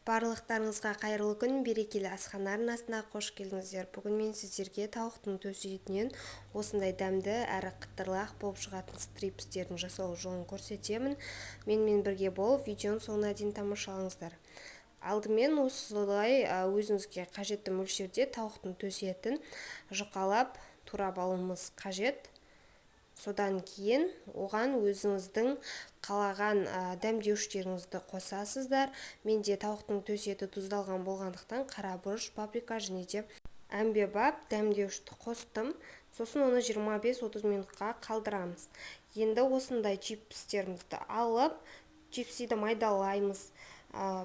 Барлықтарыңызға қайырлы күн, берекелі асхана арнасына қош келдіңіздер. Бүгін мен сіздерге тауықтың төс етінен осындай дәмді әрі қыттырлақ болып шығатын стрипстердің жасалу жолын көрсетемін. Менімен бірге болып, видеоның соңына дейін тамашалаңыздар. Алдымен осылай өзіңізге қажетті мөлшерде тауықтың төс етін жұқалап турап алуымыз қажет. Содан кейін оған өзіңіздің қалаған дәмдеуіштеріңізді қосасыздар. Менде тауықтың төс еті тұздалған болғандықтан қара бұрыш, паприка және де әмбебап дәмдеуішті қостым. Сосын оны 25-30 минутқа қалдырамыз. Енді осындай чипстерімізді алып, чипсиді майдалаймыз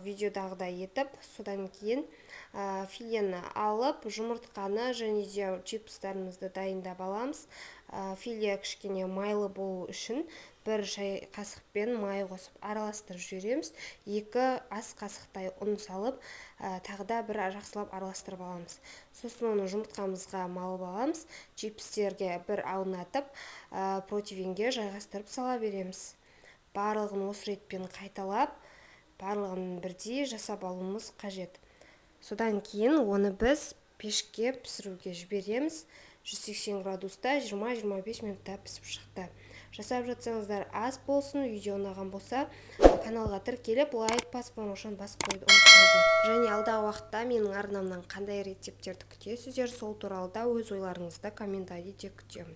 видеодағыдай етіп. Содан кейін филені алып, жұмыртқаны және де чипстарымызды дайындап аламыз. Филе кішкене майлы болу үшін бір шай қасықпен май қосып араластырып жібереміз. 2 ас қасықтай ұн салып, тағы да бір жақсылап араластырып аламыз. Сосын оны жұмыртқамызға малып аламыз. Чипстерге бір аунатып, противенге жайғастырып сала береміз. Барлығын осы ретпен қайталап, барлығын бірдей жасап алуымыз қажет. Содан кейін оны біз пешке пісіруге жібереміз. 180 градуста 20-25 минутта пісіп шықты. Жасап жатсаңыздар аз болсын, видео ұнаған болса, каналға тіркеліп, лайк басып, оңашан басып қойды ұмытпаңыздар. Және алдағы уақытта менің арнамнан қандай рецептерді күтесіздер, сол туралы да өз ойларыңызды комментарийде күтемін.